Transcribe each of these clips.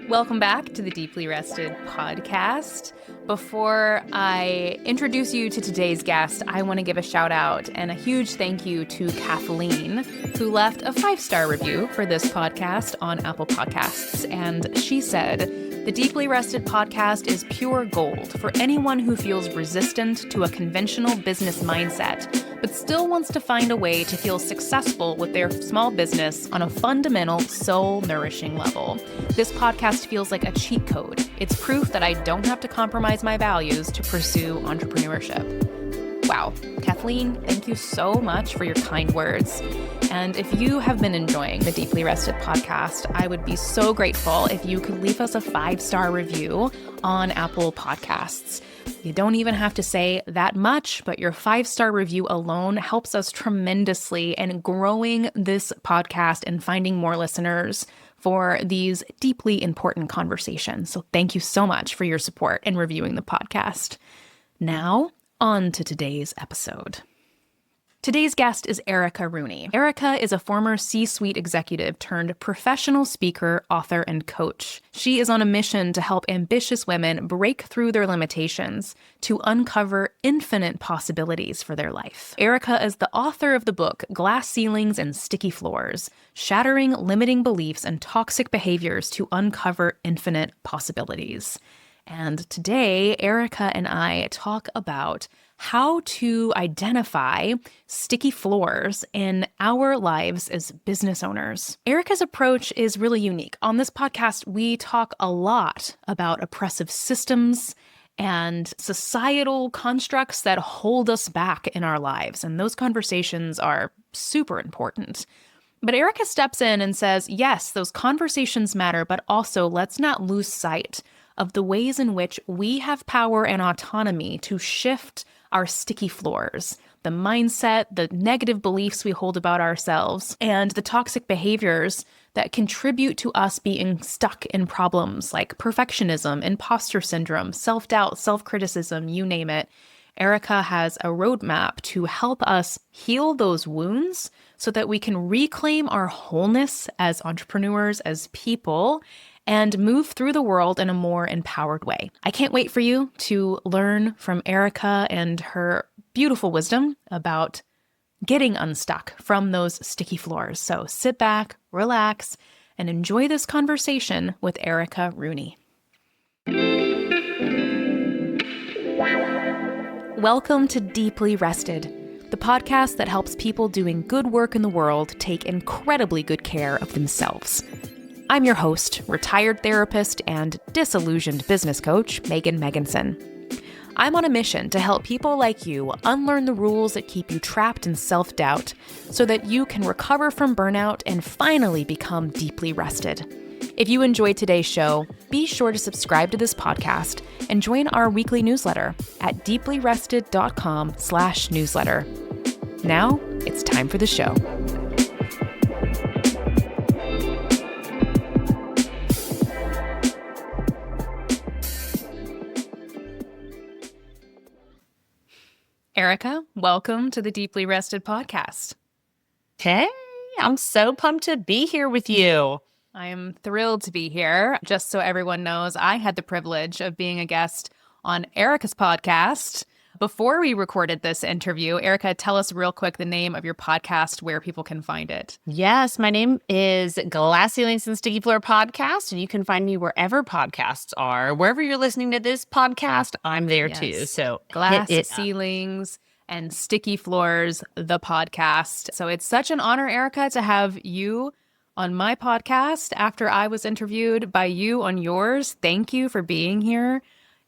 Welcome back to the Deeply Rested podcast. Before I introduce you to today's guest, I want to give a shout out and a huge thank you to Kathleen, who left a 5-star review for this podcast on Apple Podcasts. And she said, "The Deeply Rested podcast is pure gold for anyone who feels resistant to a conventional business mindset, but still wants to find a way to feel successful with their small business on a fundamental, soul-nourishing level. This podcast feels like a cheat code. It's proof that I don't have to compromise my values to pursue entrepreneurship." Wow. Kathleen, thank you so much for your kind words. And if you have been enjoying the Deeply Rested podcast, I would be so grateful if you could leave us a 5-star review on Apple Podcasts. You don't even have to say that much, but your 5-star review alone helps us tremendously in growing this podcast and finding more listeners for these deeply important conversations. So thank you so much for your support in reviewing the podcast. Now, on to today's episode. Today's guest is Erica Rooney. Erica is a former C-suite executive turned professional speaker, author, and coach. She is on a mission to help ambitious women break through their limitations to uncover infinite possibilities for their life. Erica is the author of the book Glass Ceilings and Sticky Floors: Shattering Limiting Beliefs and Toxic Behaviors to Uncover Infinite Possibilities. And today, Erica and I talk about how to identify sticky floors in our lives as business owners. Erica's approach is really unique. On this podcast, we talk a lot about oppressive systems and societal constructs that hold us back in our lives. And those conversations are super important. But Erica steps in and says, yes, those conversations matter, but also let's not lose sight of the ways in which we have power and autonomy to shift our sticky floors, the mindset, the negative beliefs we hold about ourselves, and the toxic behaviors that contribute to us being stuck in problems like perfectionism, imposter syndrome, self-doubt, self-criticism, you name it. Erica has a roadmap to help us heal those wounds so that we can reclaim our wholeness as entrepreneurs, as people, and move through the world in a more empowered way. I can't wait for you to learn from Erica and her beautiful wisdom about getting unstuck from those sticky floors. So sit back, relax, and enjoy this conversation with Erica Rooney. Welcome to Deeply Rested, the podcast that helps people doing good work in the world take incredibly good care of themselves. I'm your host, retired therapist and disillusioned business coach, Megan Meganson. I'm on a mission to help people like you unlearn the rules that keep you trapped in self-doubt so that you can recover from burnout and finally become deeply rested. If you enjoyed today's show, be sure to subscribe to this podcast and join our weekly newsletter at deeplyrested.com/newsletter. Now, it's time for the show. Erica, welcome to the Deeply Rested podcast. Hey, I'm so pumped to be here with you. I am thrilled to be here. Just so everyone knows, I had the privilege of being a guest on Erica's podcast before we recorded this interview. Erica, tell us real quick the name of your podcast, where people can find it. Yes, my name is Glass Ceilings and Sticky Floor Podcast, and you can find me wherever podcasts are. Wherever you're listening to this podcast, I'm there too. So Glass Ceilings and Sticky Floors, the podcast. So it's such an honor, Erica, to have you on my podcast after I was interviewed by you on yours. Thank you for being here.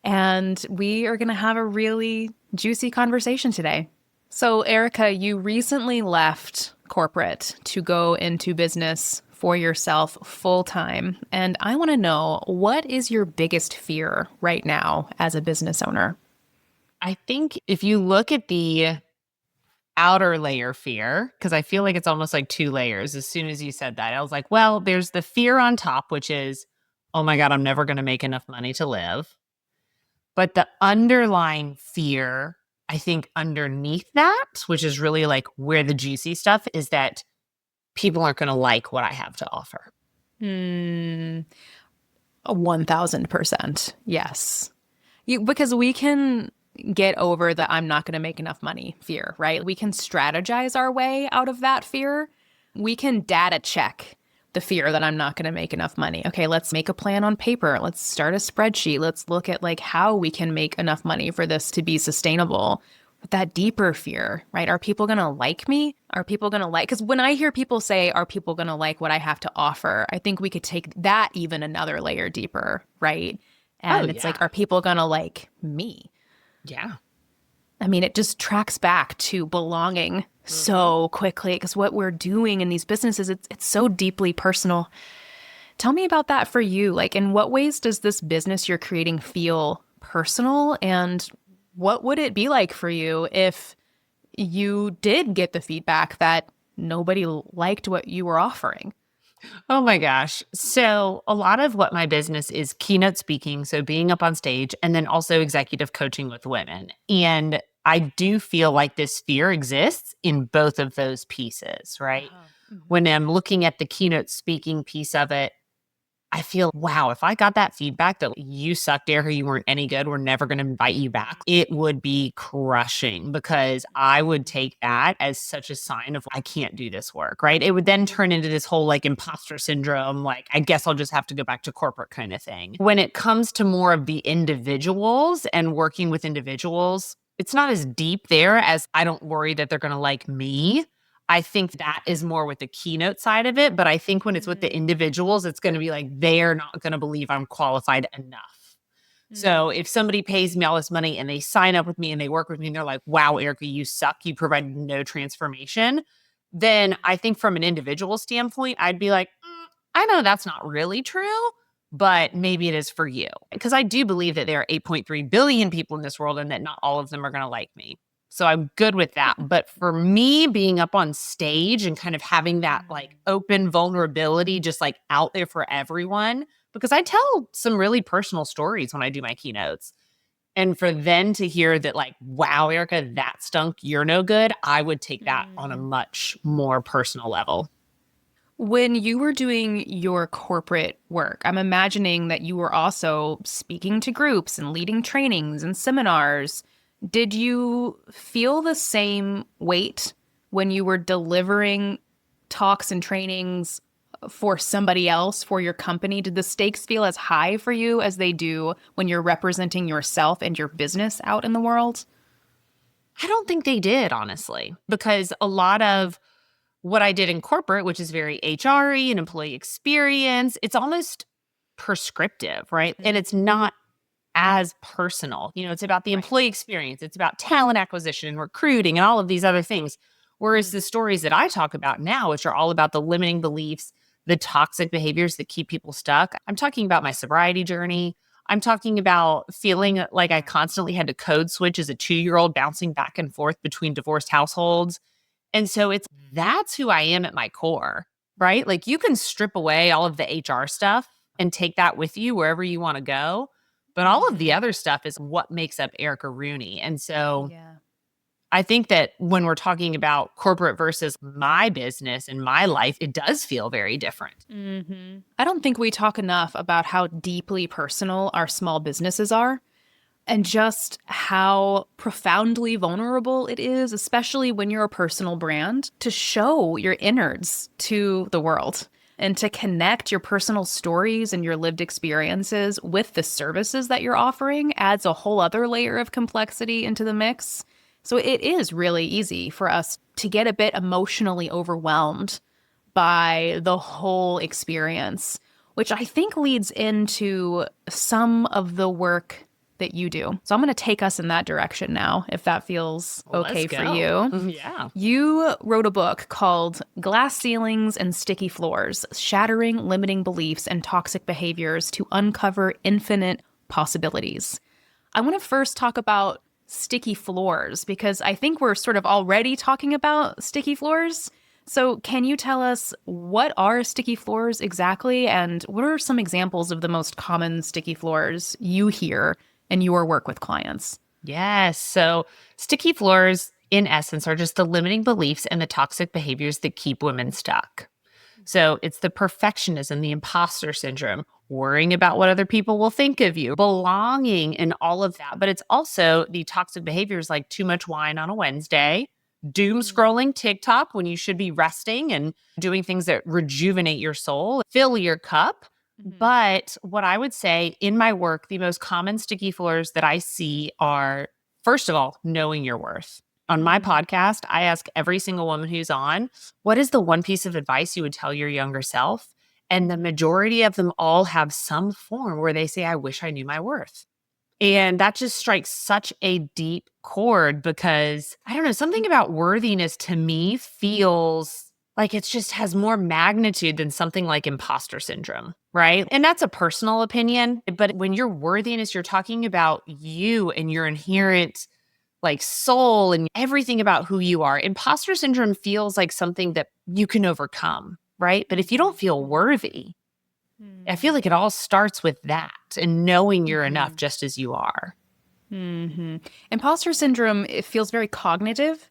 And we are going to have a really juicy conversation today. So, Erica, you recently left corporate to go into business for yourself full time. And I want to know, what is your biggest fear right now as a business owner? I think if you look at the outer layer fear, because I feel like it's almost like 2 layers. As soon as you said that, I was like, well, there's the fear on top, which is, oh my God, I'm never going to make enough money to live. But the underlying fear, I think underneath that, which is really like where the juicy stuff is, that people aren't going to like what I have to offer. 1000%. Yes. Because we can get over the I'm not going to make enough money fear, right? We can strategize our way out of that fear. We can data check the fear that I'm not going to make enough money. Okay, let's make a plan on paper. Let's start a spreadsheet. Let's look at like how we can make enough money for this to be sustainable. But that deeper fear, right? Are people going to like me? Are people going to like? Because when I hear people say, are people going to like what I have to offer? I think we could take that even another layer deeper, right? And it's like, are people going to like me? Yeah. I mean, it just tracks back to belonging so quickly because what we're doing in these businesses, it's so deeply personal. Tell me about that for you. Like, in what ways does this business you're creating feel personal? And what would it be like for you if you did get the feedback that nobody liked what you were offering? Oh my gosh. So, a lot of what my business is keynote speaking, so being up on stage, and then also executive coaching with women. And I do feel like this fear exists in both of those pieces, right? When I'm looking at the keynote speaking piece of it, I feel, wow, if I got that feedback that you sucked, Erica, you weren't any good, we're never going to invite you back, it would be crushing because I would take that as such a sign of I can't do this work, right? It would then turn into this whole like imposter syndrome, like I guess I'll just have to go back to corporate kind of thing. When it comes to more of the individuals and working with individuals, it's not as deep there as I don't worry that they're going to like me. I think that is more with the keynote side of it. But I think when it's with the individuals, it's going to be like, they're not going to believe I'm qualified enough. So if somebody pays me all this money and they sign up with me and they work with me and they're like, wow, Erica, you suck. You provided no transformation. Then I think from an individual standpoint, I'd be like, I know that's not really true, but maybe it is for you. Because I do believe that there are 8.3 billion people in this world and that not all of them are going to like me. So I'm good with that. But for me, being up on stage and kind of having that like open vulnerability just like out there for everyone, because I tell some really personal stories when I do my keynotes. And for them to hear that like, wow, Erica, that stunk, you're no good, I would take that on a much more personal level. When you were doing your corporate work, I'm imagining that you were also speaking to groups and leading trainings and seminars. Did you feel the same weight when you were delivering talks and trainings for somebody else, for your company? Did the stakes feel as high for you as they do when you're representing yourself and your business out in the world? I don't think they did, honestly, because a lot of what I did in corporate, which is very HR-y and employee experience, it's almost prescriptive, right? And it's not as personal. You know, it's about the employee experience. It's about talent acquisition and recruiting and all of these other things. Whereas the stories that I talk about now, which are all about the limiting beliefs, the toxic behaviors that keep people stuck, I'm talking about my sobriety journey. I'm talking about feeling like I constantly had to code switch as a 2-year-old bouncing back and forth between divorced households. And so that's who I am at my core, right? Like you can strip away all of the HR stuff and take that with you wherever you want to go. But all of the other stuff is what makes up Erica Rooney. And so I think that when we're talking about corporate versus my business and my life, it does feel very different. I don't think we talk enough about how deeply personal our small businesses are and just how profoundly vulnerable it is, especially when you're a personal brand, to show your innards to the world and to connect your personal stories and your lived experiences with the services that you're offering adds a whole other layer of complexity into the mix. So it is really easy for us to get a bit emotionally overwhelmed by the whole experience, which I think leads into some of the work that you do. So I'm going to take us in that direction now, if that feels okay for you. Yeah. You wrote a book called Glass Ceilings and Sticky Floors, Shattering Limiting Beliefs and Toxic Behaviors to Uncover Infinite Possibilities. I want to first talk about sticky floors because I think we're sort of already talking about sticky floors. So can you tell us what are sticky floors exactly, and what are some examples of the most common sticky floors you hear in your work with clients? Yes. So sticky floors, in essence, are just the limiting beliefs and the toxic behaviors that keep women stuck. So it's the perfectionism, the imposter syndrome, worrying about what other people will think of you, belonging and all of that. But it's also the toxic behaviors like too much wine on a Wednesday, doom scrolling TikTok when you should be resting and doing things that rejuvenate your soul, fill your cup. But what I would say in my work, the most common sticky floors that I see are, first of all, knowing your worth. On my podcast, I ask every single woman who's on, what is the one piece of advice you would tell your younger self? And the majority of them all have some form where they say, I wish I knew my worth. And that just strikes such a deep chord because I don't know, something about worthiness to me feels like it just has more magnitude than something like imposter syndrome, right? And that's a personal opinion. But when you're worthiness, you're talking about you and your inherent like soul and everything about who you are. Imposter syndrome feels like something that you can overcome, right? But if you don't feel worthy, I feel like it all starts with that and knowing you're enough just as you are. Imposter syndrome, it feels very cognitive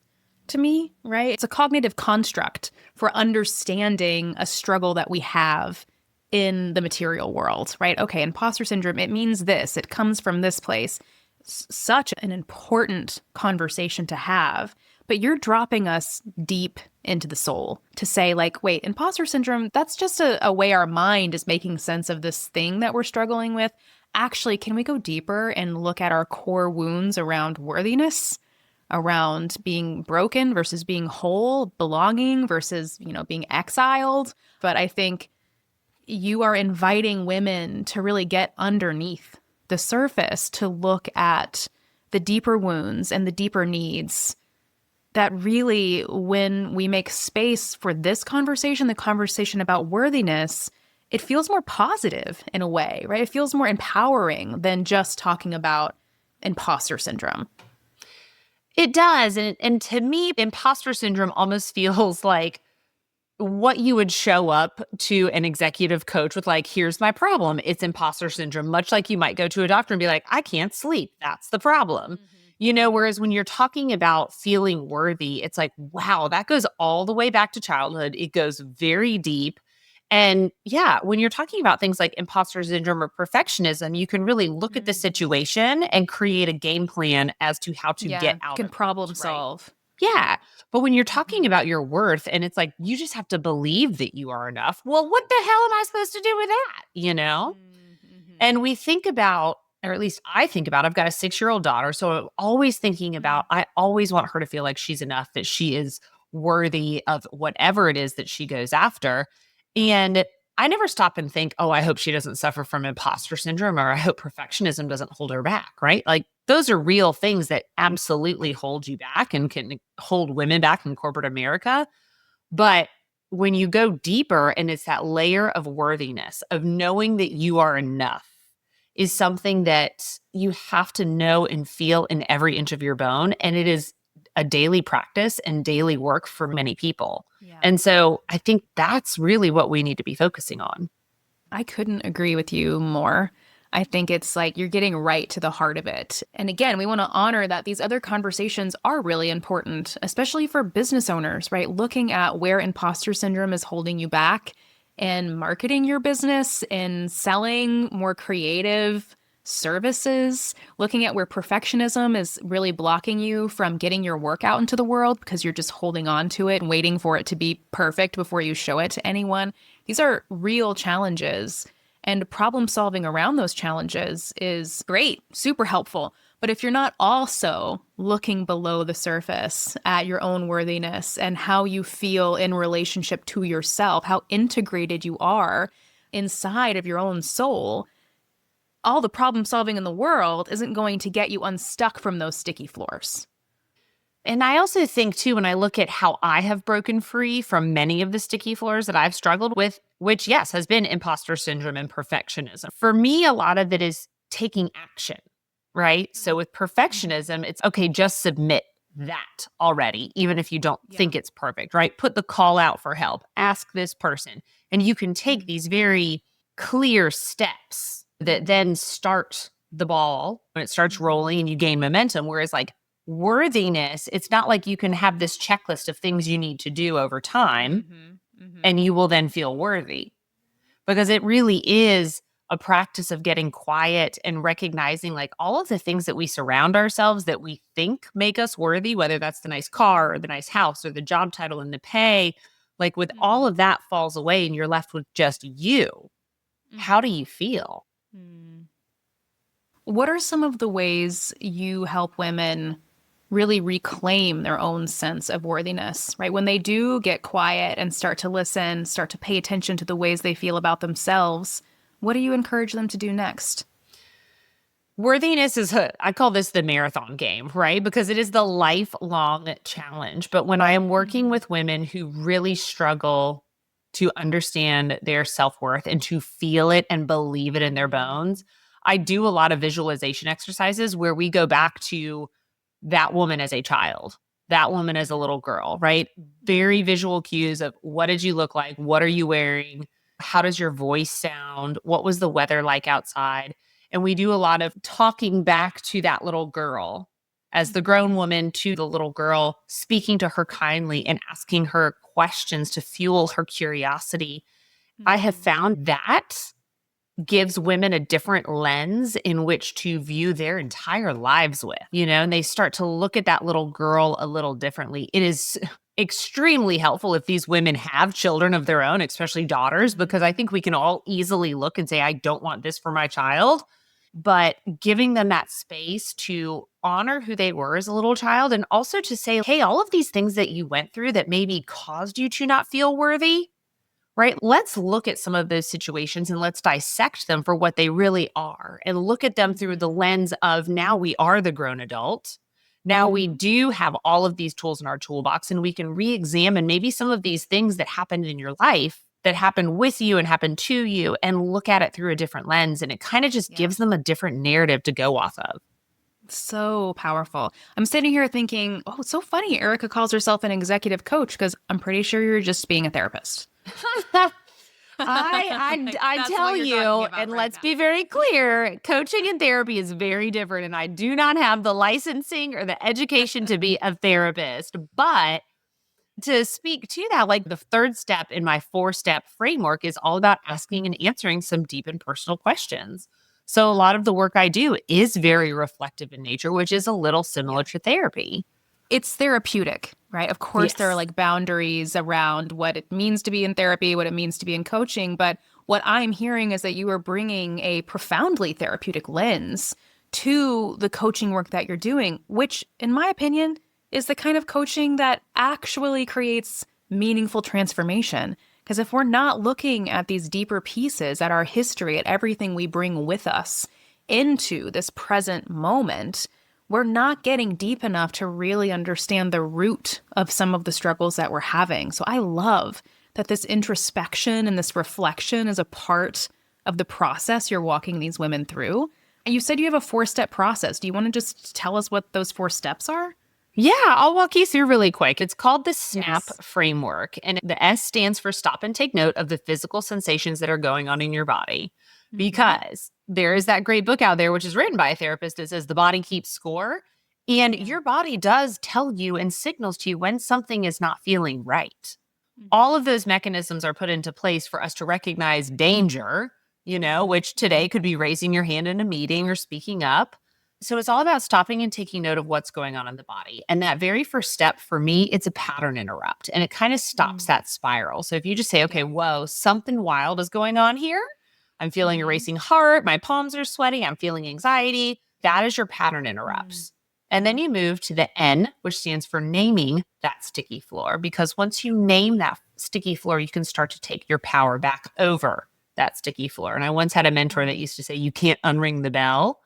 to me, right? It's a cognitive construct for understanding a struggle that we have in the material world, right? Okay, imposter syndrome, it means this. It comes from this place. Such an important conversation to have. But you're dropping us deep into the soul to say, like, wait, imposter syndrome, that's just a way our mind is making sense of this thing that we're struggling with. Actually, can we go deeper and look at our core wounds around worthiness, around being broken versus being whole, belonging versus, being exiled? But I think you are inviting women to really get underneath the surface, to look at the deeper wounds and the deeper needs that really, when we make space for this conversation, the conversation about worthiness, it feels more positive in a way, right? It feels more empowering than just talking about imposter syndrome. It does. And to me, imposter syndrome almost feels like what you would show up to an executive coach with, like, here's my problem. It's imposter syndrome, much like you might go to a doctor and be like, I can't sleep. That's the problem. Whereas when you're talking about feeling worthy, it's like, wow, that goes all the way back to childhood. It goes very deep. And yeah, when you're talking about things like imposter syndrome or perfectionism, you can really look at the situation and create a game plan as to how to get out can of problem it, solve. Right? Yeah. But when you're talking about your worth and it's like, you just have to believe that you are enough. Well, what the hell am I supposed to do with that? And we think about, or at least I think about, I've got a 6-year-old daughter. So I'm always thinking about, I always want her to feel like she's enough, that she is worthy of whatever it is that she goes after. And I never stop and think, oh, I hope she doesn't suffer from imposter syndrome, or I hope perfectionism doesn't hold her back, right? Like, those are real things that absolutely hold you back and can hold women back in corporate America. But when you go deeper and it's that layer of worthiness, of knowing that you are enough, is something that you have to know and feel in every inch of your bone. And it is a daily practice and daily work for many people. Yeah. And so I think that's really what we need to be focusing on. I couldn't agree with you more. I think it's like you're getting right to the heart of it. And again, we want to honor that these other conversations are really important, especially for business owners, right? Looking at where imposter syndrome is holding you back and marketing your business and selling more creative services, looking at where perfectionism is really blocking you from getting your work out into the world because you're just holding on to it and waiting for it to be perfect before you show it to anyone. These are real challenges, and problem solving around those challenges is great, super helpful. But if you're not also looking below the surface at your own worthiness and how you feel in relationship to yourself, how integrated you are inside of your own soul, all the problem solving in the world isn't going to get you unstuck from those sticky floors. And I also think, too, when I look at how I have broken free from many of the sticky floors that I've struggled with, which, yes, has been imposter syndrome and perfectionism. For me, a lot of it is taking action, right? So with perfectionism, it's okay, just submit that already, even if you don't think it's perfect, right? Put the call out for help, ask this person. And you can take these very clear steps that then start the ball when it starts rolling and you gain momentum. Whereas like worthiness, it's not like you can have this checklist of things you need to do over time and you will then feel worthy, because it really is a practice of getting quiet and recognizing like all of the things that we surround ourselves that we think make us worthy, whether that's the nice car or the nice house or the job title and the pay, like with all of that falls away and you're left with just you. How do you feel? What are some of the ways you help women really reclaim their own sense of worthiness, right? When they do get quiet and start to listen, start to pay attention to the ways they feel about themselves, what do you encourage them to do next? Worthiness is, I call this the marathon game, right? Because it is the lifelong challenge. But when I am working with women who really struggle to understand their self-worth and to feel it and believe it in their bones, I do a lot of visualization exercises where we go back to that woman as a child, that woman as a little girl, right? Very visual cues of what did you look like? What are you wearing? How does your voice sound? What was the weather like outside? And we do a lot of talking back to that little girl as the grown woman to the little girl, speaking to her kindly and asking her questions to fuel her curiosity. I have found that gives women a different lens in which to view their entire lives with, and they start to look at that little girl a little differently. It is extremely helpful if these women have children of their own, especially daughters, because I think we can all easily look and say, I don't want this for my child. But giving them that space to honor who they were as a little child and also to say, hey, all of these things that you went through that maybe caused you to not feel worthy, right? Let's look at some of those situations and let's dissect them for what they really are and look at them through the lens of now we are the grown adult. Now we do have all of these tools in our toolbox and we can re-examine maybe some of these things that happened in your life that happened with you and happened to you and look at it through a different lens. And it kind of just gives them a different narrative to go off of. So powerful. I'm sitting here thinking, oh, it's so funny. Erica calls herself an executive coach because I'm pretty sure you're just being a therapist. I tell you, and let's be very clear, coaching and therapy is very different. And I do not have the licensing or the education to be a therapist. But to speak to that, like the third step in my 4-step framework is all about asking and answering some deep and personal questions. So a lot of the work I do is very reflective in nature, which is a little similar to therapy. It's therapeutic, right? Of course, there are like boundaries around what it means to be in therapy, what it means to be in coaching. But what I'm hearing is that you are bringing a profoundly therapeutic lens to the coaching work that you're doing, which, in my opinion, is the kind of coaching that actually creates meaningful transformation. Because if we're not looking at these deeper pieces, at our history, at everything we bring with us into this present moment, we're not getting deep enough to really understand the root of some of the struggles that we're having. So I love that this introspection and this reflection is a part of the process you're walking these women through. And you said you have a 4-step process. Do you want to just tell us what those 4 steps are? Yeah, I'll walk you through really quick. It's called the SNAP framework. And the S stands for stop and take note of the physical sensations that are going on in your body. Because there is that great book out there, which is written by a therapist that says the body keeps score. And your body does tell you and signals to you when something is not feeling right. All of those mechanisms are put into place for us to recognize danger, which today could be raising your hand in a meeting or speaking up. So it's all about stopping and taking note of what's going on in the body. And that very first step for me, it's a pattern interrupt. And it kind of stops that spiral. So if you just say, okay, whoa, something wild is going on here. I'm feeling a racing heart. My palms are sweaty. I'm feeling anxiety. That is your pattern interrupts. And then you move to the N, which stands for naming that sticky floor. Because once you name that sticky floor, you can start to take your power back over that sticky floor. And I once had a mentor that used to say, you can't unring the bell.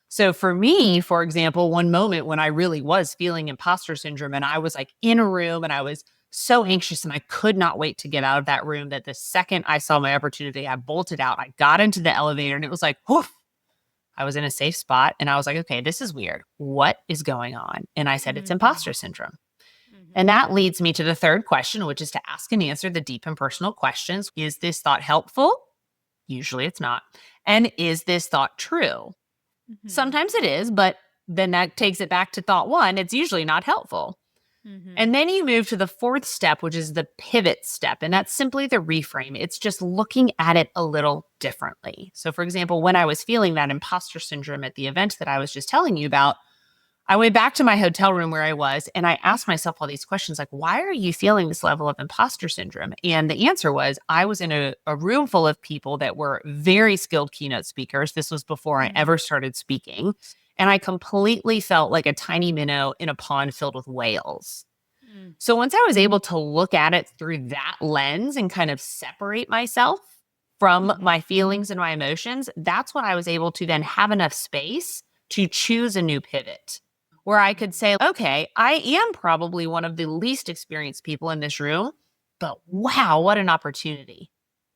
So for me, for example, one moment when I really was feeling imposter syndrome and I was like in a room and I was so anxious and I could not wait to get out of that room that the second I saw my opportunity, I bolted out. I got into the elevator and it was like, whoof. I was in a safe spot and I was like, okay, this is weird. What is going on? And I said, it's imposter syndrome. And that leads me to the third question, which is to ask and answer the deep and personal questions. Is this thought helpful? Usually it's not. And is this thought true? Sometimes it is, but then that takes it back to thought 1. It's usually not helpful. And then you move to the fourth step, which is the pivot step. And that's simply the reframe. It's just looking at it a little differently. So for example, when I was feeling that imposter syndrome at the event that I was just telling you about, I went back to my hotel room where I was and I asked myself all these questions like, why are you feeling this level of imposter syndrome? And the answer was, I was in a room full of people that were very skilled keynote speakers. This was before I ever started speaking. And I completely felt like a tiny minnow in a pond filled with whales. So once I was able to look at it through that lens and kind of separate myself from my feelings and my emotions, that's when I was able to then have enough space to choose a new pivot where I could say, okay, I am probably one of the least experienced people in this room, but wow, what an opportunity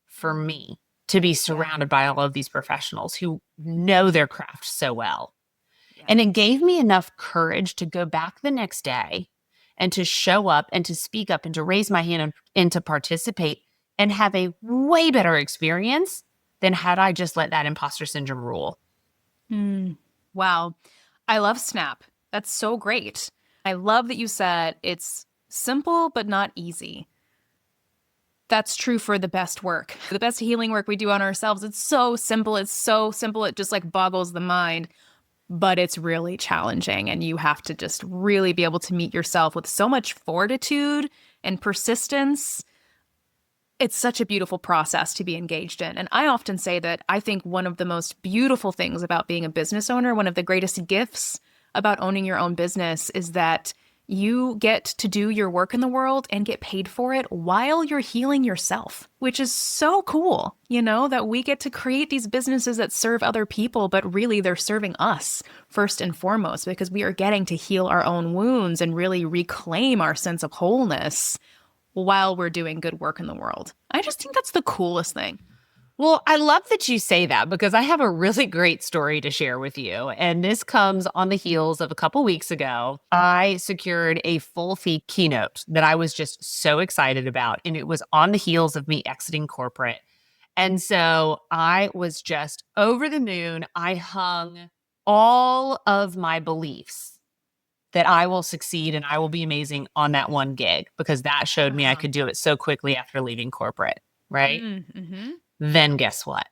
for me to be surrounded by all of these professionals who know their craft so well. And it gave me enough courage to go back the next day and to show up and to speak up and to raise my hand and to participate and have a way better experience than had I just let that imposter syndrome rule. Wow. I love Snap. That's so great. I love that you said it's simple but not easy. That's true for the best work. The best healing work we do on ourselves. It's so simple. It's so simple. It just like boggles the mind. But it's really challenging, and you have to just really be able to meet yourself with so much fortitude and persistence. It's such a beautiful process to be engaged in. And I often say that I think one of the most beautiful things about being a business owner, one of the greatest gifts about owning your own business, is that you get to do your work in the world and get paid for it while you're healing yourself, which is so cool, that we get to create these businesses that serve other people, but really they're serving us first and foremost, because we are getting to heal our own wounds and really reclaim our sense of wholeness while we're doing good work in the world. I just think that's the coolest thing. Well, I love that you say that because I have a really great story to share with you. And this comes on the heels of a couple weeks ago. I secured a full fee keynote that I was just so excited about. And it was on the heels of me exiting corporate. And so I was just over the moon. I hung all of my beliefs that I will succeed and I will be amazing on that one gig because that showed me I could do it so quickly after leaving corporate, right? Then guess what?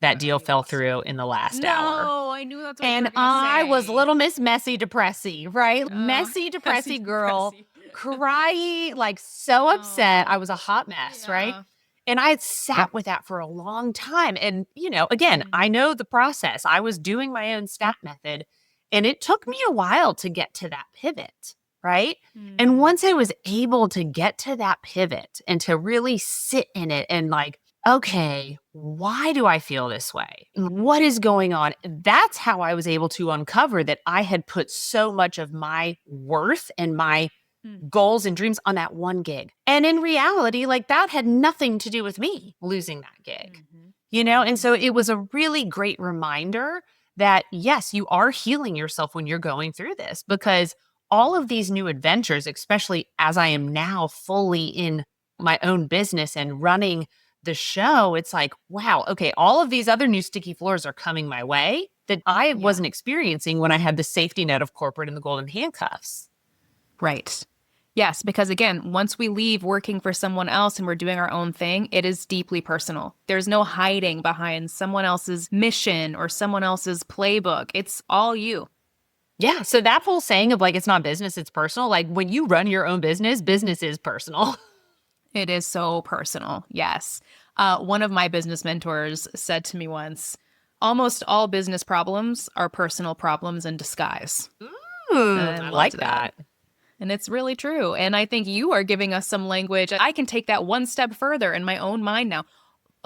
That deal fell through in the last hour. No, I knew that's what and you were gonna say. I was little Miss Messy Depressy, right? Messy Depressy girl, crying, like so upset. I was a hot mess, right? And I had sat with that for a long time. And, again, I know the process. I was doing my own SNAP method, and it took me a while to get to that pivot. Right. And once I was able to get to that pivot and to really sit in it and like, okay, why do I feel this way? What is going on? That's how I was able to uncover that I had put so much of my worth and my goals and dreams on that one gig. And in reality, like that had nothing to do with me losing that gig, And so it was a really great reminder that yes, you are healing yourself when you're going through this because all of these new adventures, especially as I am now fully in my own business and running the show, it's like, wow, okay, all of these other new sticky floors are coming my way that I wasn't experiencing when I had the safety net of corporate and the golden handcuffs. Right. Yes, because again, once we leave working for someone else and we're doing our own thing, it is deeply personal. There's no hiding behind someone else's mission or someone else's playbook. It's all you. Yeah. So that whole saying of like, it's not business, it's personal. Like when you run your own business, business is personal. It is so personal. Yes. One of my business mentors said to me once, almost all business problems are personal problems in disguise. I like that. And it's really true. And I think you are giving us some language. I can take that one step further in my own mind now.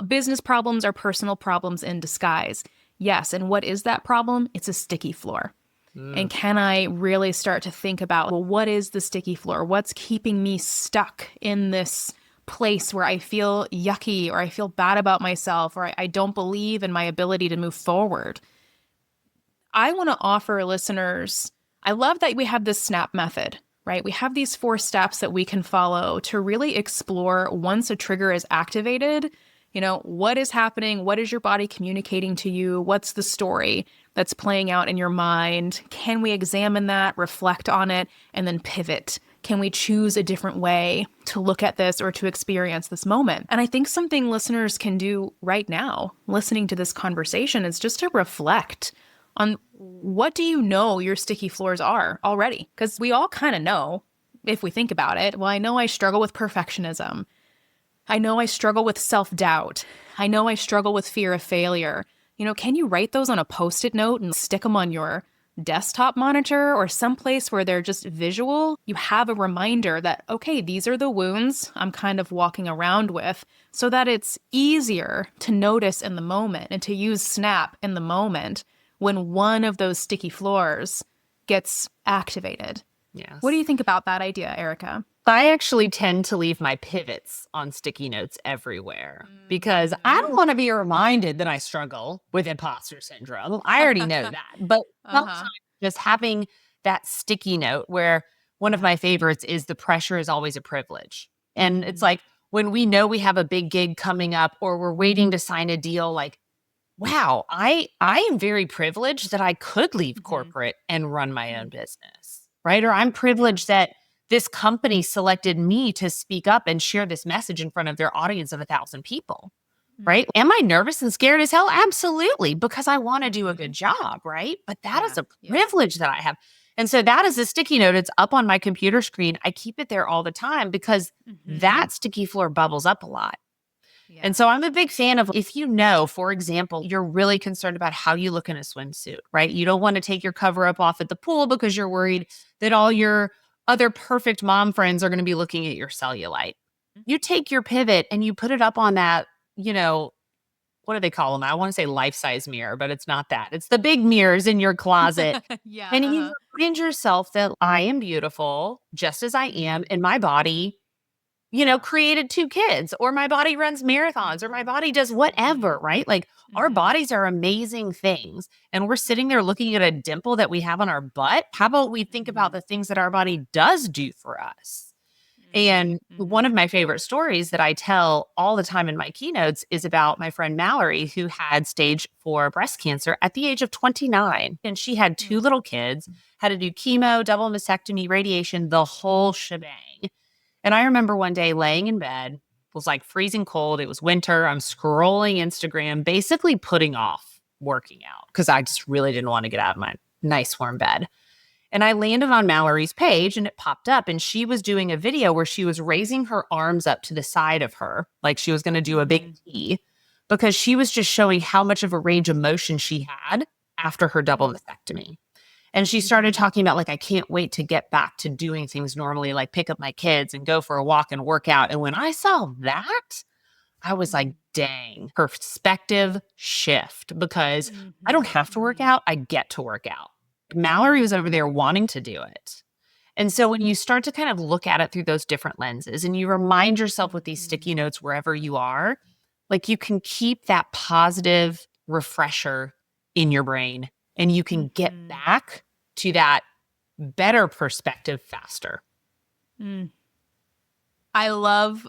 Business problems are personal problems in disguise. Yes. And what is that problem? It's a sticky floor. And can I really start to think about, well, what is the sticky floor? What's keeping me stuck in this place where I feel yucky or I feel bad about myself or I don't believe in my ability to move forward? I want to offer listeners, I love that we have this SNAP method, right? We have these 4 steps that we can follow to really explore once a trigger is activated. What is happening? What is your body communicating to you? What's the story that's playing out in your mind? Can we examine that, reflect on it, and then pivot can we choose a different way to look at this or to experience this moment? And I think something listeners can do right now, listening to this conversation, is just to reflect on what do you know your sticky floors are already? Because we all kind of know, if we think about it. Well, I know I struggle with perfectionism. I know I struggle with self-doubt. I know I struggle with fear of failure. Can you write those on a Post-it note and stick them on your desktop monitor or someplace where they're just visual? You have a reminder that, okay, these are the wounds I'm kind of walking around with, so that it's easier to notice in the moment and to use Snap in the moment when one of those sticky floors gets activated. Yes. What do you think about that idea, Erica? I actually tend to leave my pivots on sticky notes everywhere because I don't want to be reminded that I struggle with imposter syndrome. I already know that. But sometimes just having that sticky note, where one of my favorites is the pressure is always a privilege. And it's like when we know we have a big gig coming up or we're waiting to sign a deal, like, wow, I am very privileged that I could leave corporate and run my own business, right? Or I'm privileged that this company selected me to speak up and share this message in front of their audience of 1,000 people, right? Am I nervous and scared as hell? Absolutely, because I want to do a good job, right? But that is a privilege that I have. And so that is a sticky note. It's up on my computer screen. I keep it there all the time because that sticky floor bubbles up a lot. Yeah. And so I'm a big fan of, if for example, you're really concerned about how you look in a swimsuit, right? You don't want to take your cover up off at the pool because you're worried that all your other perfect mom friends are going to be looking at your cellulite. You take your pivot and you put it up on that, what do they call them? I want to say life-size mirror, but it's not that. It's the big mirrors in your closet. And you remind yourself that I am beautiful just as I am, and my body, created 2 kids, or my body runs marathons, or my body does whatever, right? Like our bodies are amazing things. And we're sitting there looking at a dimple that we have on our butt. How about we think about the things that our body does do for us? And one of my favorite stories that I tell all the time in my keynotes is about my friend Mallory, who had stage 4 breast cancer at the age of 29. And she had 2 little kids, had to do chemo, double mastectomy, radiation, the whole shebang. And I remember one day laying in bed, it was like freezing cold. It was winter. I'm scrolling Instagram, basically putting off working out because I just really didn't want to get out of my nice warm bed. And I landed on Mallory's page and it popped up, and she was doing a video where she was raising her arms up to the side of her, like she was going to do a big T, because she was just showing how much of a range of motion she had after her double mastectomy. And she started talking about, like, I can't wait to get back to doing things normally, like pick up my kids and go for a walk and work out. And when I saw that, I was like, dang, perspective shift, because I don't have to work out. I get to work out. Mallory was over there wanting to do it. And so when you start to kind of look at it through those different lenses and you remind yourself with these sticky notes wherever you are, like you can keep that positive refresher in your brain. And you can get back to that better perspective faster. I love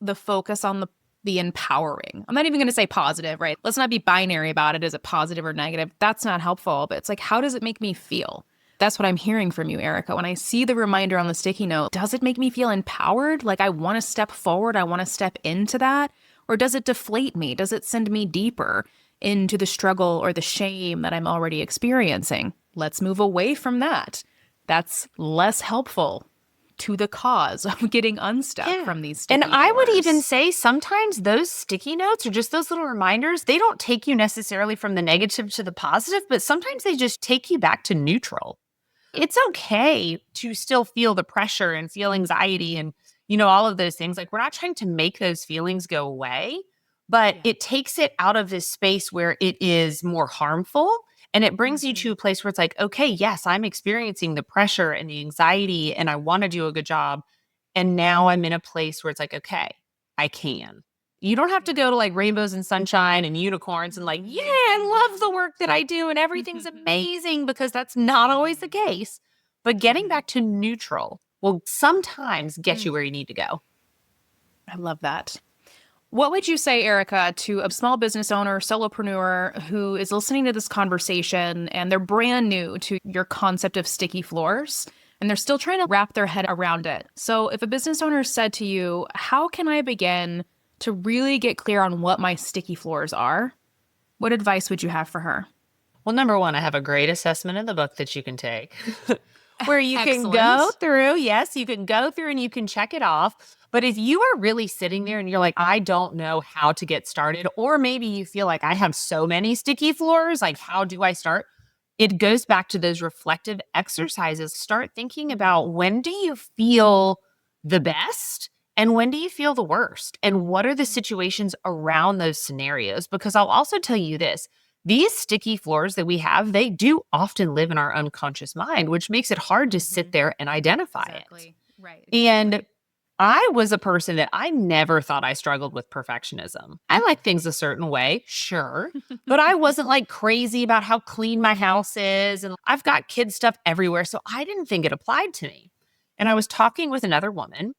the focus on the empowering. I'm not even going to say positive, right? Let's not be binary about it. Is it positive or negative? That's not helpful. But it's like, how does it make me feel? That's what I'm hearing from you, Erica. When I see the reminder on the sticky note, does it make me feel empowered? Like I want to step forward. I want to step into that. Or does it deflate me? Does it send me deeper into the struggle or the shame that I'm already experiencing? Let's move away from that. That's less helpful to the cause of getting unstuck from these sticky And I would floors. even say sometimes those sticky notes or just those little reminders, they don't take you necessarily from the negative to the positive, but sometimes they just take you back to neutral. It's okay to still feel the pressure and feel anxiety and, all of those things. Like we're not trying to make those feelings go away, but it takes it out of this space where it is more harmful. And it brings you to a place where it's like, okay, yes, I'm experiencing the pressure and the anxiety and I want to do a good job. And now I'm in a place where it's like, okay, I can. You don't have to go to like rainbows and sunshine and unicorns and like, yeah, I love the work that I do and everything's amazing, because that's not always the case. But getting back to neutral will sometimes get you where you need to go. I love that. What would you say, Erica, to a small business owner, solopreneur who is listening to this conversation and they're brand new to your concept of sticky floors and they're still trying to wrap their head around it. So if a business owner said to you, how can I begin to really get clear on what my sticky floors are? What advice would you have for her? Well, number one, I have a great assessment in the book that you can take where you can go Excellent. through. Yes, you can go through and you can check it off. But if you are really sitting there and you're like, I don't know how to get started, or maybe you feel like I have so many sticky floors, like, how do I start? It goes back to those reflective exercises. Start thinking about, when do you feel the best and when do you feel the worst? And what are the situations around those scenarios? Because I'll also tell you this. These sticky floors that we have, they do often live in our unconscious mind, which makes it hard to sit there and identify it. Right. And I was a person that I never thought I struggled with perfectionism. I like things a certain way, sure, but I wasn't like crazy about how clean my house is. And I've got kid stuff everywhere. So I didn't think it applied to me. And I was talking with another woman,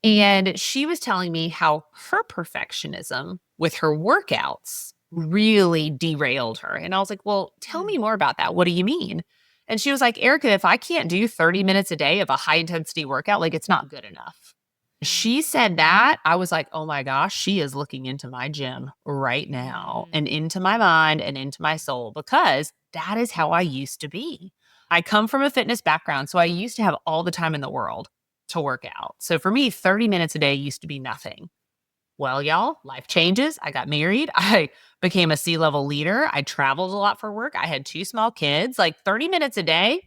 and she was telling me how her perfectionism with her workouts really derailed her. And I was like, well, tell me more about that. What do you mean? And she was like, Erica, if I can't do 30 minutes a day of a high intensity workout, like, it's not good enough. She said that. I was like, oh my gosh, she is looking into my gym right now and into my mind and into my soul, because that is how I used to be. I come from a fitness background, so I used to have all the time in the world to work out. So for me, 30 minutes a day used to be nothing. Well, y'all, life changes. I got married. I became a C-level leader. I traveled a lot for work. I had 2 small kids. Like, 30 minutes a day,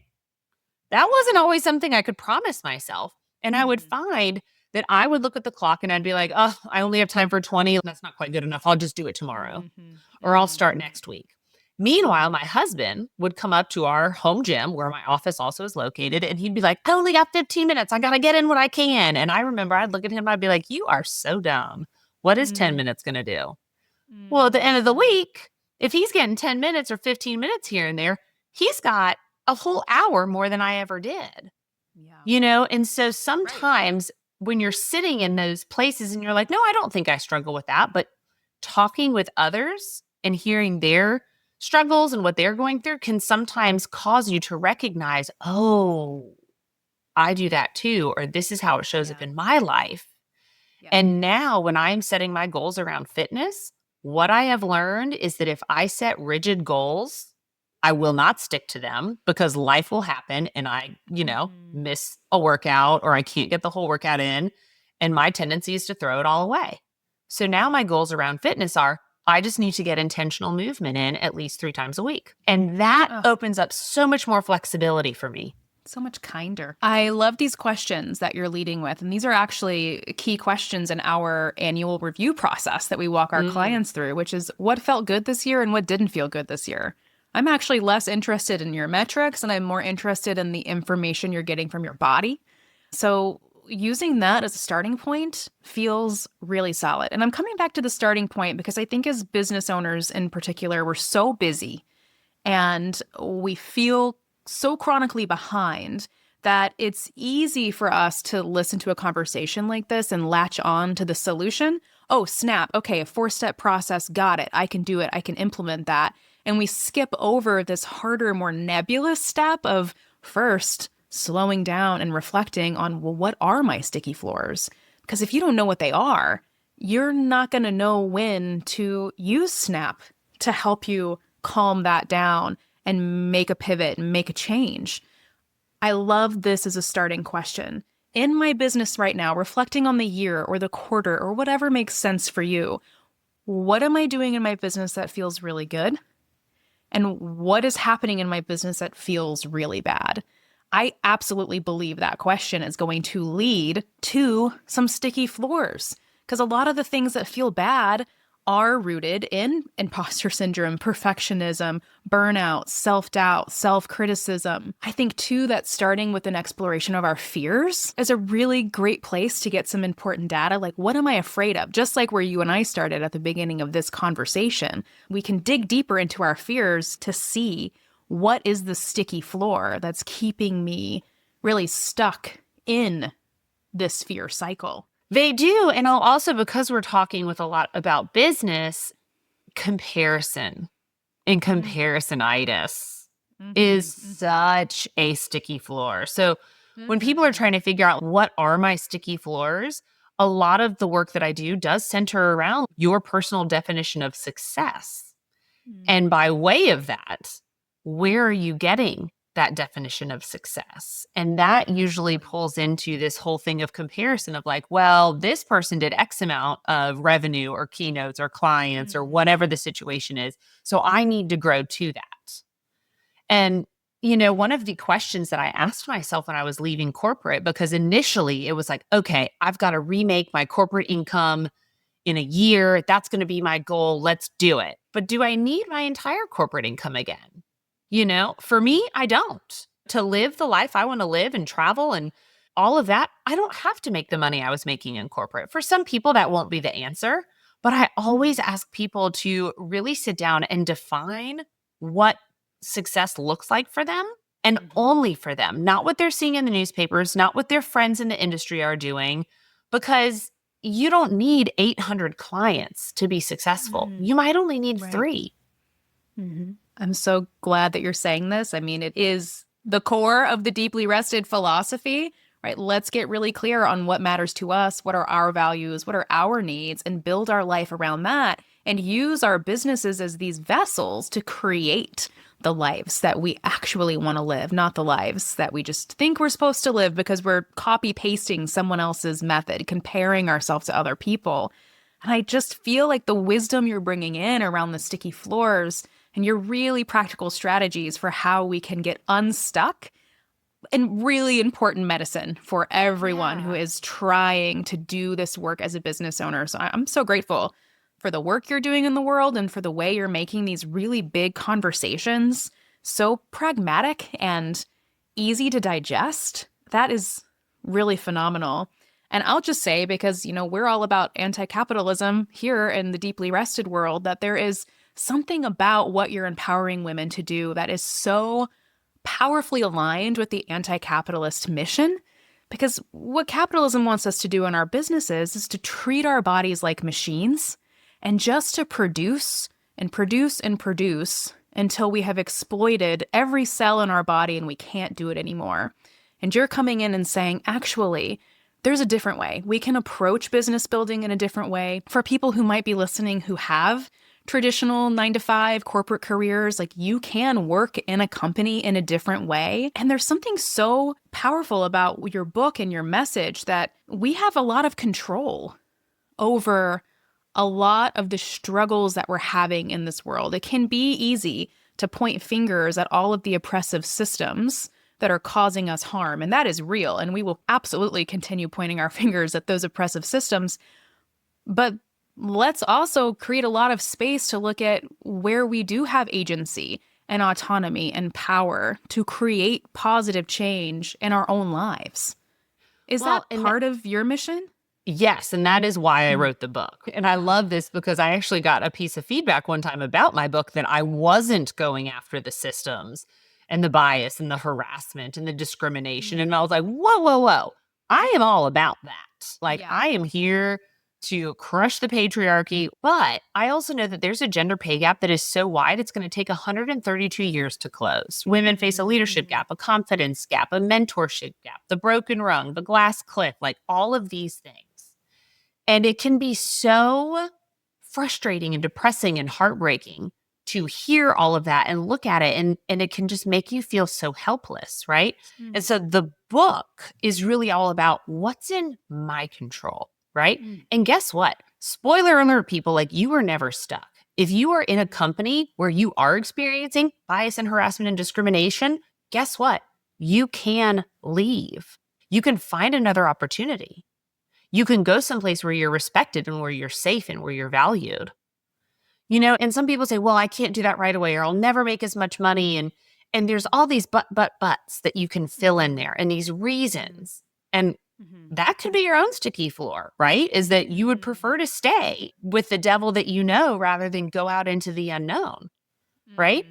that wasn't always something I could promise myself. And I would find that I would look at the clock and I'd be like, oh, I only have time for 20. That's not quite good enough. I'll just do it tomorrow, or I'll start next week. Meanwhile, my husband would come up to our home gym where my office also is located, and he'd be like, I only got 15 minutes. I got to get in what I can. And I remember I'd look at him and I'd be like, you are so dumb. What is 10 minutes going to do? Well, at the end of the week, if he's getting 10 minutes or 15 minutes here and there, he's got a whole hour more than I ever did. Yeah. And so sometimes when you're sitting in those places and you're like, no, I don't think I struggle with that, but talking with others and hearing their struggles and what they're going through can sometimes cause you to recognize, oh, I do that too, or this is how it shows up in my life. And now when I'm setting my goals around fitness, what I have learned is that if I set rigid goals, I will not stick to them, because life will happen and I, miss a workout, or I can't get the whole workout in. And my tendency is to throw it all away. So now my goals around fitness are, I just need to get intentional movement in at least 3 times a week. And that opens up so much more flexibility for me. So much kinder. I love these questions that you're leading with. And these are actually key questions in our annual review process that we walk our clients through, which is what felt good this year and what didn't feel good this year. I'm actually less interested in your metrics, and I'm more interested in the information you're getting from your body. So using that as a starting point feels really solid. And I'm coming back to the starting point because I think as business owners in particular, we're so busy and we feel so chronically behind that it's easy for us to listen to a conversation like this and latch on to the solution. Oh, snap. Okay, a 4-step process. Got it. I can do it. I can implement that. And we skip over this harder, more nebulous step of first slowing down and reflecting on, well, what are my sticky floors? Because if you don't know what they are, you're not going to know when to use Snap to help you calm that down and make a pivot and make a change. I love this as a starting question. In my business right now, reflecting on the year or the quarter or whatever makes sense for you, what am I doing in my business that feels really good? And what is happening in my business that feels really bad? I absolutely believe that question is going to lead to some sticky floors, because a lot of the things that feel bad are rooted in imposter syndrome, perfectionism, burnout, self-doubt, self-criticism. I think, too, that starting with an exploration of our fears is a really great place to get some important data. Like, what am I afraid of? Just like where you and I started at the beginning of this conversation, we can dig deeper into our fears to see what is the sticky floor that's keeping me really stuck in this fear cycle. They do. And I'll also, because we're talking with a lot about business, comparison and comparisonitis is such a sticky floor. So When people are trying to figure out what are my sticky floors, a lot of the work that I do does center around your personal definition of success. And by way of that, where are you getting that definition of success? And that usually pulls into this whole thing of comparison of like, well, this person did X amount of revenue or keynotes or clients or whatever the situation is. So I need to grow to that. And, one of the questions that I asked myself when I was leaving corporate, because initially it was like, okay, I've got to remake my corporate income in a year. That's going to be my goal. Let's do it. But do I need my entire corporate income again? For me, I don't. To live the life I want to live and travel and all of that, I don't have to make the money I was making in corporate. For some people, that won't be the answer. But I always ask people to really sit down and define what success looks like for them and only for them, not what they're seeing in the newspapers, not what their friends in the industry are doing, because you don't need 800 clients to be successful. You might only need 3. I'm so glad that you're saying this. I mean, it is the core of the deeply rested philosophy, right? Let's get really clear on what matters to us, what are our values, what are our needs, and build our life around that and use our businesses as these vessels to create the lives that we actually want to live, not the lives that we just think we're supposed to live because we're copy pasting someone else's method, comparing ourselves to other people. And I just feel like the wisdom you're bringing in around the sticky floors and your really practical strategies for how we can get unstuck and really important medicine for everyone who is trying to do this work as a business owner. So I'm so grateful for the work you're doing in the world and for the way you're making these really big conversations so pragmatic and easy to digest. That is really phenomenal. And I'll just say, because, we're all about anti-capitalism here in the deeply rested world, that there is something about what you're empowering women to do that is so powerfully aligned with the anti-capitalist mission. Because what capitalism wants us to do in our businesses is to treat our bodies like machines and just to produce and produce and produce until we have exploited every cell in our body and we can't do it anymore. And you're coming in and saying, actually, there's a different way. We can approach business building in a different way. For people who might be listening who have traditional 9-to-5 corporate careers, like you can work in a company in a different way. And there's something so powerful about your book and your message that we have a lot of control over a lot of the struggles that we're having in this world. It can be easy to point fingers at all of the oppressive systems that are causing us harm. And that is real. And we will absolutely continue pointing our fingers at those oppressive systems. But let's also create a lot of space to look at where we do have agency and autonomy and power to create positive change in our own lives. Is that part of your mission? Yes, and that is why I wrote the book. And I love this because I actually got a piece of feedback one time about my book that I wasn't going after the systems and the bias and the harassment and the discrimination. And I was like, whoa, whoa, whoa. I am all about that. I am here to crush the patriarchy. But I also know that there's a gender pay gap that is so wide, it's going to take 132 years to close. Women face a leadership gap, a confidence gap, a mentorship gap, the broken rung, the glass cliff, all of these things. And it can be so frustrating and depressing and heartbreaking to hear all of that and look at it. And it can just make you feel so helpless, right? And so the book is really all about what's in my control, right? And guess what? Spoiler alert, people, you are never stuck. If you are in a company where you are experiencing bias and harassment and discrimination, guess what? You can leave. You can find another opportunity. You can go someplace where you're respected and where you're safe and where you're valued. And some people say, well, I can't do that right away, or I'll never make as much money. And there's all these buts that you can fill in there and these reasons. And that could be your own sticky floor, right? Is that you would prefer to stay with the devil that you know rather than go out into the unknown, right?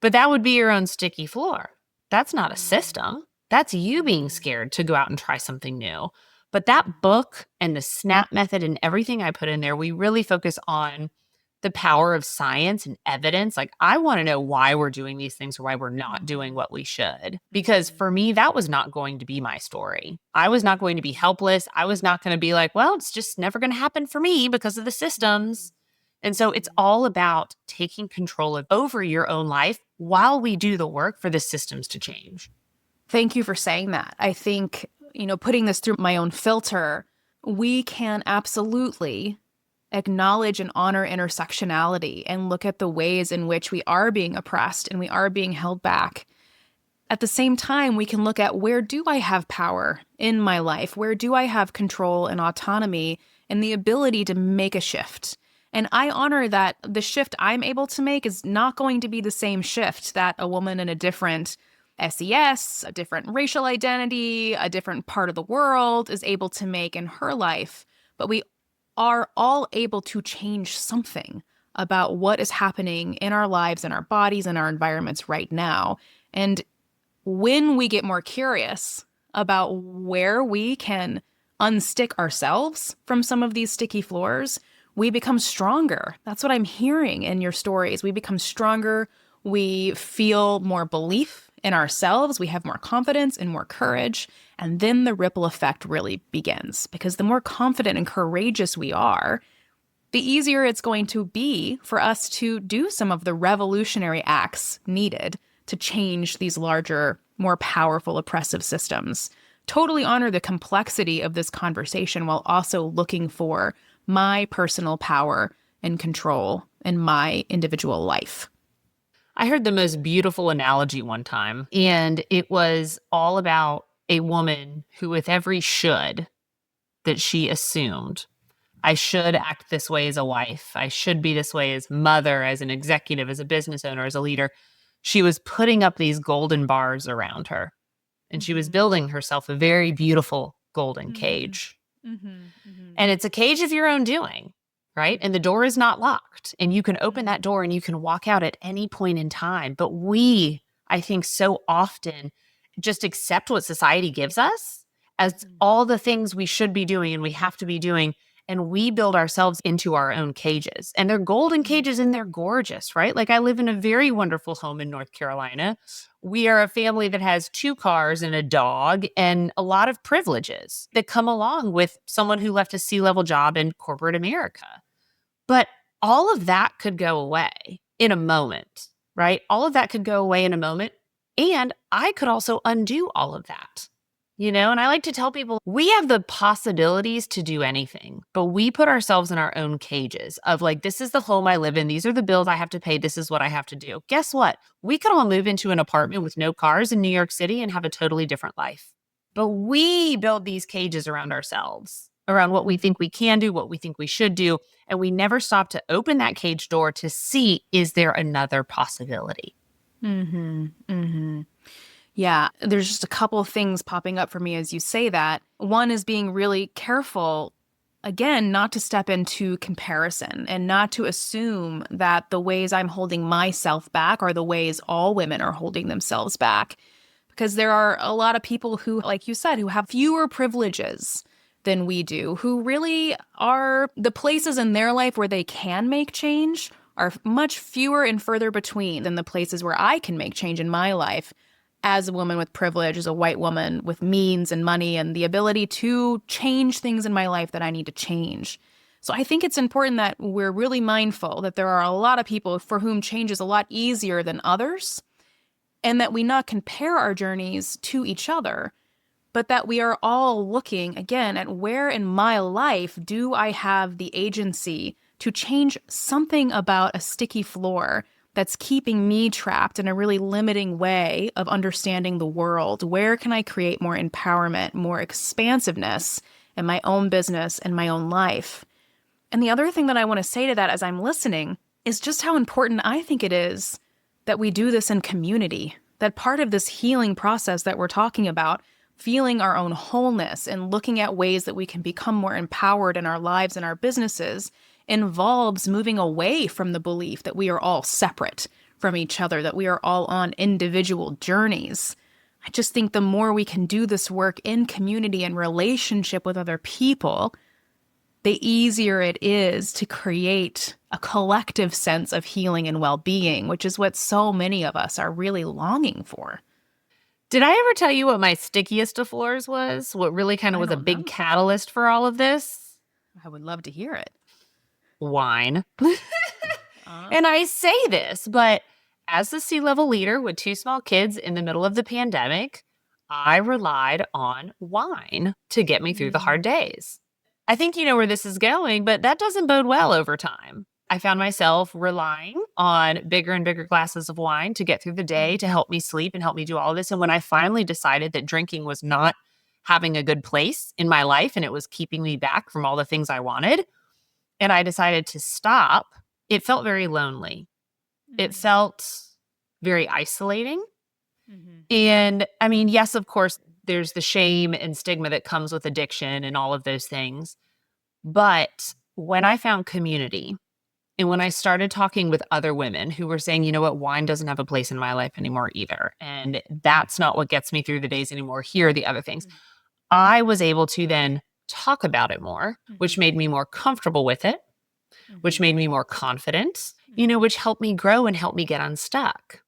But that would be your own sticky floor. That's not a system. That's you being scared to go out and try something new. But that book and the SNAP method and everything I put in there, we really focus on the power of science and evidence. Like, I want to know why we're doing these things or why we're not doing what we should. Because for me, that was not going to be my story. I was not going to be helpless. I was not going to be like, well, it's just never going to happen for me because of the systems. And so it's all about taking control over your own life while we do the work for the systems to change. Thank you for saying that. I think, putting this through my own filter, we can absolutely acknowledge and honor intersectionality and look at the ways in which we are being oppressed and we are being held back. At the same time, we can look at, where do I have power in my life? Where do I have control and autonomy and the ability to make a shift? And I honor that the shift I'm able to make is not going to be the same shift that a woman in a different SES, a different racial identity, a different part of the world is able to make in her life. But we are all able to change something about what is happening in our lives, in our bodies, in our environments right now. And when we get more curious about where we can unstick ourselves from some of these sticky floors, we become stronger. That's what I'm hearing in your stories. We become stronger. We feel more belief in ourselves. We have more confidence and more courage. And then the ripple effect really begins, because the more confident and courageous we are, the easier it's going to be for us to do some of the revolutionary acts needed to change these larger, more powerful, oppressive systems. Totally honor the complexity of this conversation while also looking for my personal power and control in my individual life. I heard the most beautiful analogy one time, and it was all about a woman who, with every should that she assumed, I should act this way as a wife, I should be this way as mother, as an executive, as a business owner, as a leader, she was putting up these golden bars around her, and she was building herself a very beautiful golden cage. And it's a cage of your own doing, right? And the door is not locked, and you can open that door and you can walk out at any point in time. But we, I think, so often just accept what society gives us as all the things we should be doing and we have to be doing. And we build ourselves into our own cages. And they're golden cages and they're gorgeous, right? Like, I live in a very wonderful home in North Carolina. We are a family that has 2 cars and a dog and a lot of privileges that come along with someone who left a C-level job in corporate America. But all of that could go away in a moment, right? All of that could go away in a moment. And I could also undo all of that. And I like to tell people, we have the possibilities to do anything, but we put ourselves in our own cages of like, this is the home I live in. These are the bills I have to pay. This is what I have to do. Guess what? We could all move into an apartment with no cars in New York City and have a totally different life. But we build these cages around ourselves, around what we think we can do, what we think we should do. And we never stop to open that cage door to see, is there another possibility? Yeah, there's just a couple of things popping up for me as you say that. One is being really careful, again, not to step into comparison and not to assume that the ways I'm holding myself back are the ways all women are holding themselves back. Because there are a lot of people who, like you said, who have fewer privileges than we do, who really are, the places in their life where they can make change are much fewer and further between than the places where I can make change in my life. As a woman with privilege, as a white woman with means and money and the ability to change things in my life that I need to change. So I think it's important that we're really mindful that there are a lot of people for whom change is a lot easier than others, and that we not compare our journeys to each other, but that we are all looking, again, at where in my life do I have the agency to change something about a sticky floor that's keeping me trapped in a really limiting way of understanding the world. Where can I create more empowerment, more expansiveness in my own business and my own life? And the other thing that I want to say to that as I'm listening is just how important I think it is that we do this in community, that part of this healing process that we're talking about, feeling our own wholeness and looking at ways that we can become more empowered in our lives and our businesses, involves moving away from the belief that we are all separate from each other, that we are all on individual journeys. I just think the more we can do this work in community and relationship with other people, the easier it is to create a collective sense of healing and well-being, which is what so many of us are really longing for. Did I ever tell you what my stickiest of floors was? What really kind of was a big catalyst for all of this? I would love to hear it. Wine. And I say this, but as the C-level leader with 2 small kids in the middle of the pandemic, I relied on wine to get me through the hard days. I think you know where this is going, but that doesn't bode well over time. I found myself relying on bigger and bigger glasses of wine to get through the day, to help me sleep and help me do all this. And when I finally decided that drinking was not having a good place in my life and it was keeping me back from all the things I wanted, and I decided to stop, it felt very lonely. It felt very isolating. And I mean, yes, of course, there's the shame and stigma that comes with addiction and all of those things. But when I found community, and when I started talking with other women who were saying, you know what, wine doesn't have a place in my life anymore either. And that's not what gets me through the days anymore. Here are the other things. I was able to then talk about it more, which made me more comfortable with it, which made me more confident, which helped me grow and helped me get unstuck.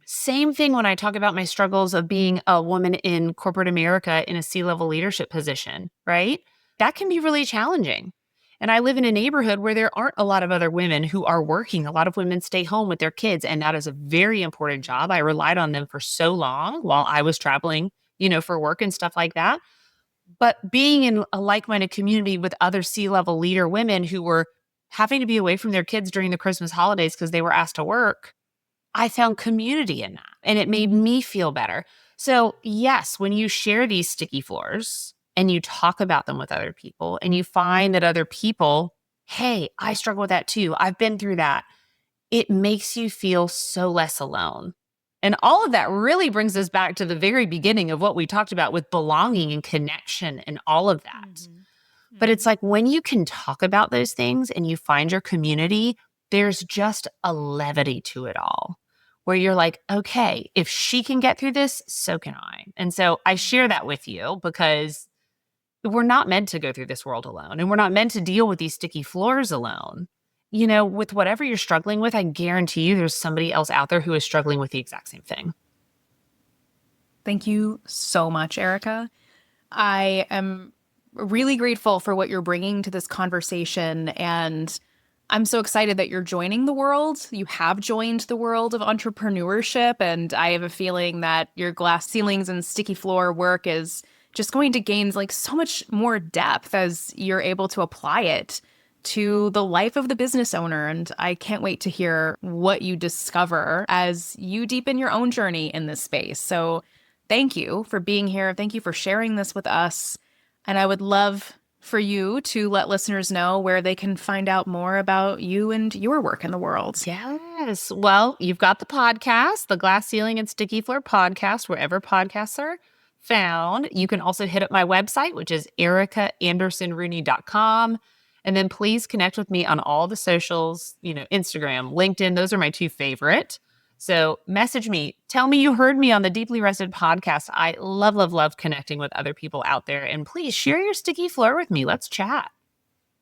Same thing when I talk about my struggles of being a woman in corporate America in a C-level leadership position, right? That can be really challenging. And I live in a neighborhood where there aren't a lot of other women who are working. A lot of women stay home with their kids, and that is a very important job. I relied on them for so long while I was traveling, for work and stuff like that. But being in a like-minded community with other C-level leader women who were having to be away from their kids during the Christmas holidays because they were asked to work, I found community in that, and it made me feel better. So yes, when you share these sticky floors and you talk about them with other people and you find that other people, hey, I struggle with that too. I've been through that. It makes you feel so less alone. And all of that really brings us back to the very beginning of what we talked about with belonging and connection and all of that. But it's like when you can talk about those things and you find your community, there's just a levity to it all where you're like, okay, if she can get through this, so can I. And so I share that with you because we're not meant to go through this world alone, and we're not meant to deal with these sticky floors alone. With whatever you're struggling with, I guarantee you there's somebody else out there who is struggling with the exact same thing. Thank you so much, Erica. I am really grateful for what you're bringing to this conversation, and I'm so excited that you're joining the world. You have joined the world of entrepreneurship, and I have a feeling that your glass ceilings and sticky floor work is just going to gain so much more depth as you're able to apply it to the life of the business owner. And I can't wait to hear what you discover as you deepen your own journey in this space. So thank you for being here. Thank you for sharing this with us. And I would love for you to let listeners know where they can find out more about you and your work in the world. Yes. Well, you've got the podcast, the Glass Ceiling and Sticky Floor podcast, wherever podcasts are found. You can also hit up my website, which is ericaandersonrooney.com. And then please connect with me on all the socials, Instagram, LinkedIn. Those are my 2 favorite. So message me. Tell me you heard me on the Deeply Rested podcast. I love, love, love connecting with other people out there. And please share your sticky floor with me. Let's chat.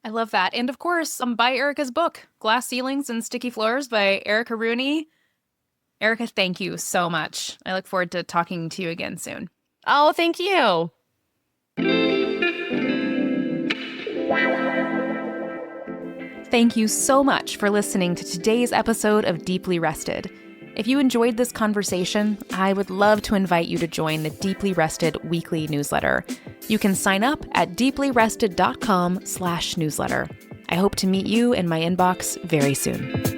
I love that. And of course, buy Erica's book, Glass Ceilings and Sticky Floors by Erica Rooney. Erica, thank you so much. I look forward to talking to you again soon. Oh, thank you. Thank you so much for listening to today's episode of Deeply Rested. If you enjoyed this conversation, I would love to invite you to join the Deeply Rested weekly newsletter. You can sign up at deeplyrested.com/newsletter. I hope to meet you in my inbox very soon.